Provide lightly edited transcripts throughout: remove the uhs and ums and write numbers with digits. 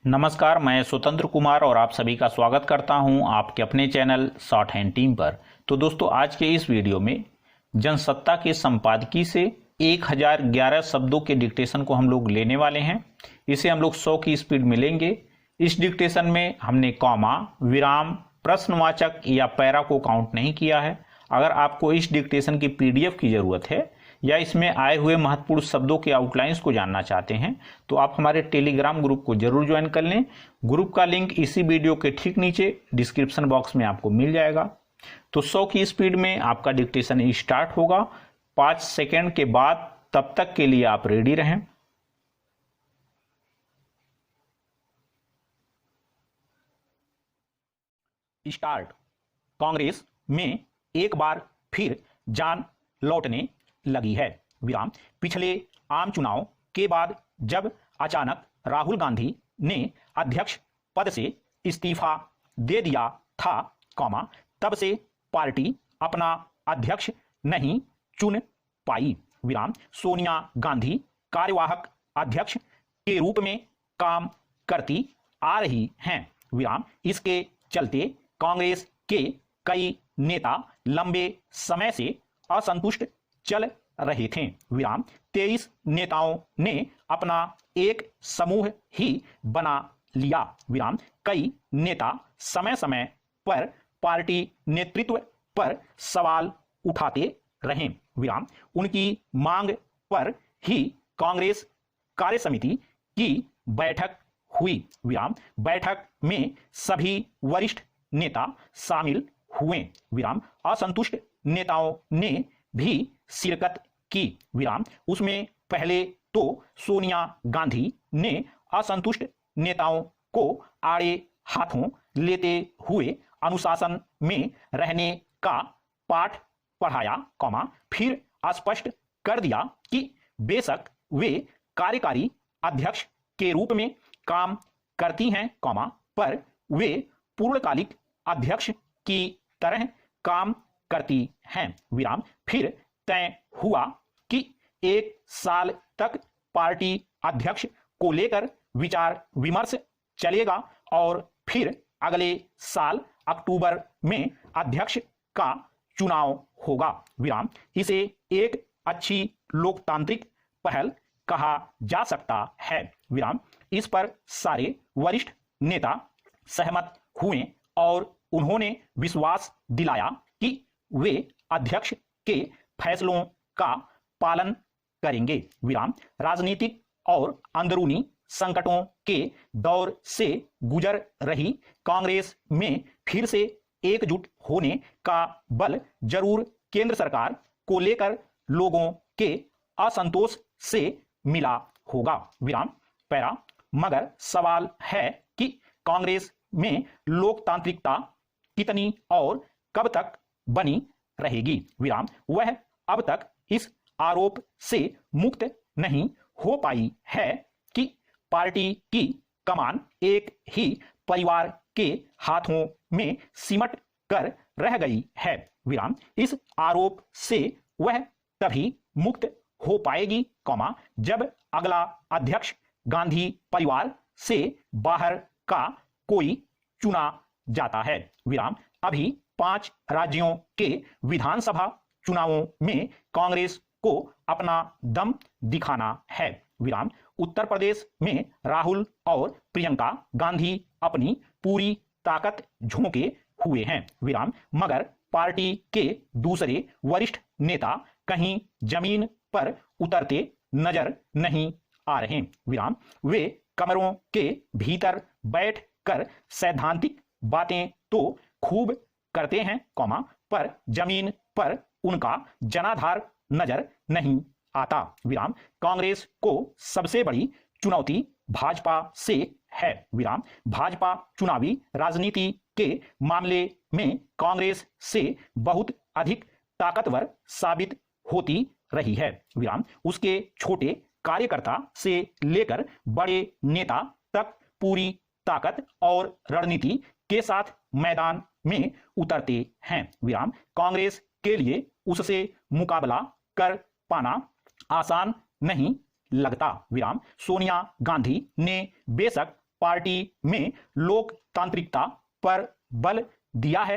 नमस्कार, मैं स्वतंत्र कुमार और आप सभी का स्वागत करता हूं आपके अपने चैनल शॉर्ट हैंड टीम पर। तो दोस्तों, आज के इस वीडियो में जनसत्ता के संपादकीय से 1011 शब्दों के डिक्टेशन को हम लोग लेने वाले हैं। इसे हम लोग 100 की स्पीड में लेंगे। इस डिक्टेशन में हमने कॉमा, विराम, प्रश्नवाचक या पैरा को काउंट नहीं किया है। अगर आपको इस डिक्टेशन की PDF की ज़रूरत है या इसमें आए हुए महत्वपूर्ण शब्दों के आउटलाइंस को जानना चाहते हैं तो आप हमारे टेलीग्राम ग्रुप को जरूर ज्वाइन कर लें। ग्रुप का लिंक इसी वीडियो के ठीक नीचे डिस्क्रिप्शन बॉक्स में आपको मिल जाएगा। तो 100 की स्पीड में आपका डिक्टेशन स्टार्ट होगा 5 सेकेंड के बाद। तब तक के लिए आप रेडी रहें। स्टार्ट। कांग्रेस में एक बार फिर जान लौटने लगी है। विराम। पिछले आम चुनाव के बाद जब अचानक राहुल गांधी ने अध्यक्ष पद से इस्तीफा दे दिया था, कॉमा, तब से पार्टी अपना अध्यक्ष नहीं चुन पाई। विराम। सोनिया गांधी कार्यवाहक अध्यक्ष के रूप में काम करती आ रही हैं। विराम। इसके चलते कांग्रेस के कई नेता लंबे समय से असंतुष्ट चल रहे थे। विराम। 23 नेताओं ने अपना एक समूह ही बना लिया। विराम। कई नेता समय समय पर पार्टी नेतृत्व पर सवाल उठाते रहे। विराम। उनकी मांग पर ही कांग्रेस कार्यसमिति की बैठक हुई। विराम। बैठक में सभी वरिष्ठ नेता शामिल हुए। विराम। असंतुष्ट नेताओं ने भी शिरकत की। विराम। उसमें पहले तो सोनिया गांधी ने असंतुष्ट नेताओं को आड़े हाथों लेते हुए अनुशासन में रहने का पाठ पढ़ाया, कॉमा, फिर स्पष्ट कर दिया कि बेशक वे कार्यकारी अध्यक्ष के रूप में काम करती हैं, कॉमा, पर वे पूर्णकालिक अध्यक्ष की तरह काम करती हैं। विराम। फिर तय हुआ कि 1 साल तक पार्टी अध्यक्ष को लेकर विचार विमर्श चलेगा और फिर अगले साल अक्टूबर में अध्यक्ष का चुनाव होगा। विराम। इसे एक अच्छी लोकतांत्रिक पहल कहा जा सकता है। विराम। इस पर सारे वरिष्ठ नेता सहमत हुए और उन्होंने विश्वास दिलाया कि वे अध्यक्ष के फैसलों का पालन करेंगे। विराम। राजनीतिक और अंदरूनी संकटों के दौर से गुजर रही कांग्रेस में फिर से एकजुट होने का बल जरूर केंद्र सरकार को लेकर लोगों के असंतोष से मिला होगा। विराम। पैरा। मगर सवाल है कि कांग्रेस में लोकतांत्रिकता कितनी और कब तक बनी रहेगी। विराम। वह अब तक इस आरोप से मुक्त नहीं हो पाई है कि पार्टी की कमान एक ही परिवार के हाथों में सिमट कर रह गई है। विराम। इस आरोप से वह तभी मुक्त हो पाएगी, कॉमा, जब अगला अध्यक्ष गांधी परिवार से बाहर का कोई चुना जाता है। विराम। अभी 5 राज्यों के विधानसभा चुनावों में कांग्रेस को अपना दम दिखाना है। विराम। उत्तर प्रदेश में राहुल और प्रियंका गांधी अपनी पूरी ताकत झोंके हुए हैं। विराम। मगर पार्टी के दूसरे वरिष्ठ नेता कहीं जमीन पर उतरते नजर नहीं आ रहे। विराम। वे कमरों के भीतर बैठ कर सैद्धांतिक बातें तो खूब करते हैं, कॉमा, पर जमीन पर उनका जनाधार नजर नहीं आता। विराम। कांग्रेस को सबसे बड़ी चुनौती भाजपा से है। विराम। भाजपा चुनावी राजनीति के मामले में कांग्रेस से बहुत अधिक ताकतवर साबित होती रही है। विराम। उसके छोटे कार्यकर्ता से लेकर बड़े नेता तक पूरी ताकत और रणनीति के साथ मैदान में उतरते हैं। विराम। कांग्रेस के लिए उससे मुकाबला कर पाना आसान नहीं लगता। विराम। सोनिया गांधी ने बेशक पार्टी में लोकतांत्रिकता पर बल दिया है,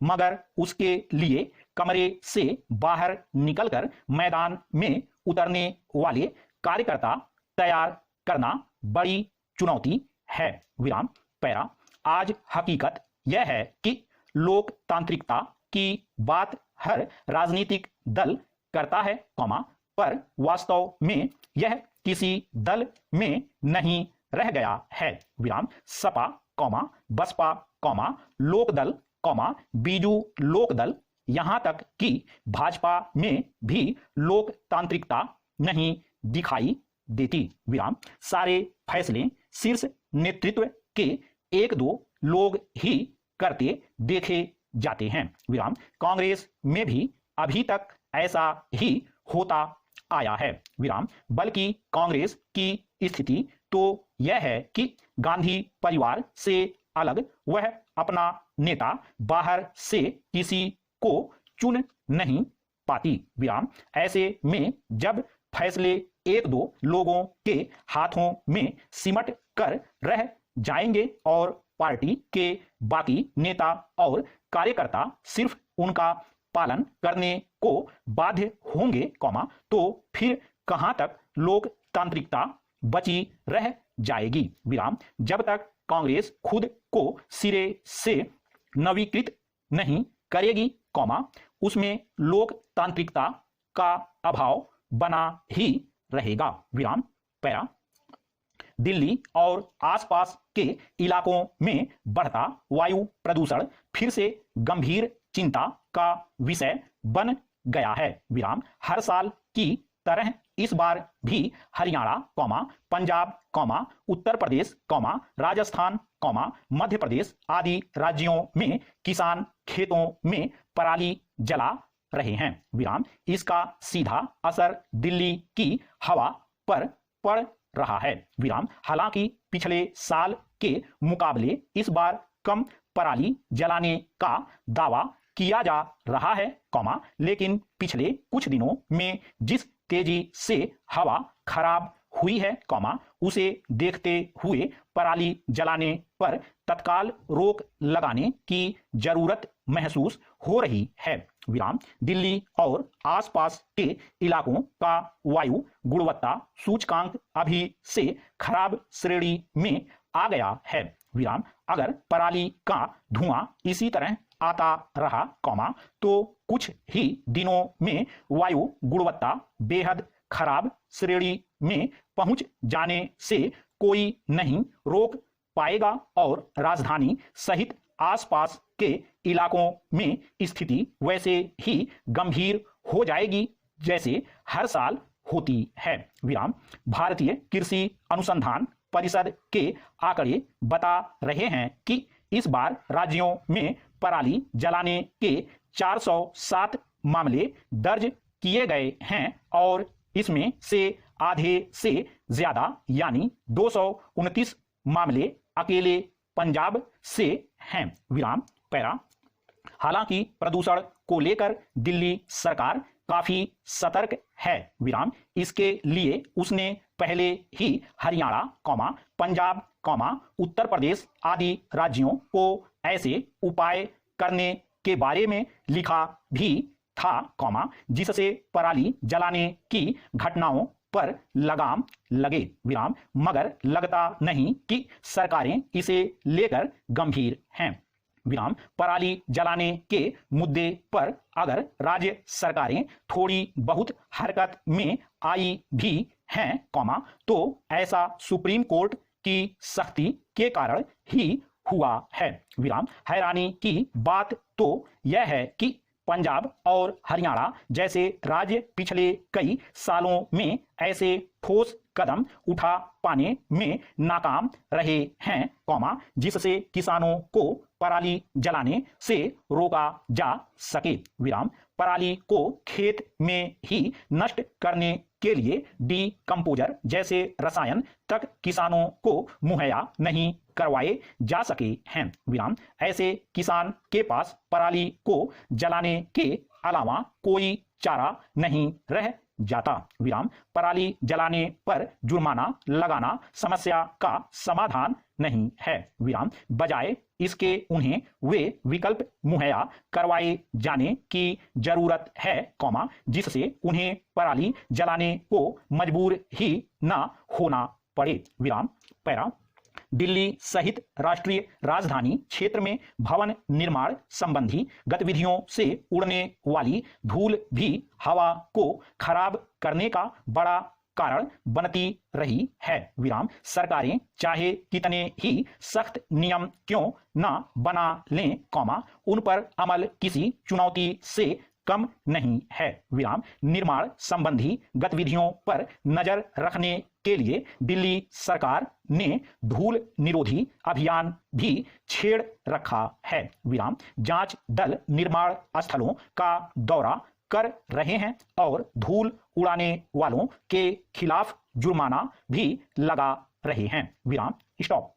मगर उसके लिए कमरे से बाहर निकलकर मैदान में उतरने वाले कार्यकर्ता तैयार करना बड़ी चुनौती है। विराम पैरा। आज हकीकत यह है कि लोकतांत्रिकता की बात हर राजनीतिक दल करता है, पर वास्तव में यह किसी दल में नहीं रह गया है। विराम सपा, बसपा, लोकदल, बीजू लोकदल, यहां तक कि भाजपा में भी लोकतांत्रिकता नहीं दिखाई देती। विराम सारे फैसले शीर्ष नेतृत्व के एक दो लोग ही करते देखे जाते हैं। विराम कांग्रेस में भी अभी तक ऐसा ही होता आया है। विराम बल्कि कांग्रेस की स्थिति तो यह है कि गांधी परिवार से अलग वह अपना नेता बाहर से किसी को चुन नहीं पाती। विराम ऐसे में जब फैसले एक दो लोगों के हाथों में सिमट कर रह जाएंगे और पार्टी के बाकी नेता और कार्यकर्ता सिर्फ उनका पालन करने को बाध्य होंगे, तो फिर कहां तक लोकतांत्रिकता बची रह जाएगी। विराम जब तक कांग्रेस खुद को सिरे से नवीकृत नहीं करेगी, उसमें लोकतांत्रिकता का अभाव बना ही रहेगा। विराम पैरा। दिल्ली और आसपास के इलाकों में बढ़ता वायु प्रदूषण फिर से गंभीर चिंता का विषय बन गया है। विराम हर साल की तरह इस बार भी हरियाणा, पंजाब, उत्तर प्रदेश, राजस्थान, मध्य प्रदेश आदि राज्यों में किसान खेतों में पराली जला रहे हैं। विराम इसका सीधा असर दिल्ली की हवा पर पड़ रहा है। विराम हालांकि पिछले साल के मुकाबले इस बार कम पराली जलाने का दावा किया जा रहा है, लेकिन पिछले कुछ दिनों में जिस तेजी से हवा खराब हुई है, उसे देखते हुए पराली जलाने पर तत्काल रोक लगाने की जरूरत महसूस हो रही है। विराम दिल्ली और आसपास के इलाकों का वायु गुणवत्ता सूचकांक अभी से खराब श्रेणी में आ गया है। विराम अगर पराली का धुआं इसी तरह आता रहा, तो कुछ ही दिनों में वायु गुणवत्ता बेहद खराब श्रेणी में पहुंच जाने से कोई नहीं रोक पाएगा और राजधानी सहित आसपास के इलाकों में स्थिति वैसे ही गंभीर हो जाएगी जैसे हर साल होती है। विराम भारतीय कृषि अनुसंधान परिषद के आंकड़े बता रहे हैं कि इस बार राज्यों में पराली जलाने के 407 मामले दर्ज किए गए हैं और इसमें से आधे से ज्यादा यानी 229 मामले अकेले पंजाब से हैं। विराम पैरा। हालांकि प्रदूषण को लेकर दिल्ली सरकार काफी सतर्क है। विराम इसके लिए उसने पहले ही हरियाणा, पंजाब, उत्तर प्रदेश आदि राज्यों को ऐसे उपाय करने के बारे में लिखा भी था, जिससे पराली जलाने की घटनाओं पर लगाम लगे। विराम मगर लगता नहीं कि सरकारें इसे लेकर गंभीर हैं। विराम पराली जलाने के मुद्दे पर अगर राज्य सरकारें थोड़ी बहुत हरकत में आई भी हैं, तो ऐसा सुप्रीम कोर्ट की सख्ती के कारण ही हुआ है। विराम हैरानी की बात तो यह है कि पंजाब और हरियाणा जैसे राज्य पिछले कई सालों में ऐसे ठोस कदम उठा पाने में नाकाम रहे हैं, जिससे किसानों को पराली जलाने से रोका जा सके। विराम पराली को खेत में ही नष्ट करने के लिए डीकंपोजर जैसे रसायन तक किसानों को मुहैया नहीं करवाए जा सके हैं। विराम ऐसे किसान के पास पराली को जलाने के अलावा कोई चारा नहीं रह जाता। विराम पराली जलाने पर जुर्माना लगाना समस्या का समाधान नहीं है। विराम बजाय इसके उन्हें वे विकल्प मुहैया करवाए जाने की जरूरत है, कॉमा, जिससे उन्हें पराली जलाने को मजबूर ही ना होना पड़े। विराम पैरा दिल्ली सहित राष्ट्रीय राजधानी क्षेत्र में भवन निर्माण संबंधी गतिविधियों से उड़ने वाली धूल भी हवा को खराब करने का बड़ा कारण बनती रही है। विराम सरकारें चाहे कितने ही सख्त नियम क्यों न बना लें, कॉमा, उन पर अमल किसी चुनौती से कम नहीं है। विराम निर्माण संबंधी गतिविधियों पर नजर रखने के लिए दिल्ली सरकार ने धूल निरोधी अभियान भी छेड़ रखा है। विराम जांच दल निर्माण स्थलों का दौरा कर रहे हैं और धूल उड़ाने वालों के खिलाफ जुर्माना भी लगा रहे हैं। विराम स्टॉप।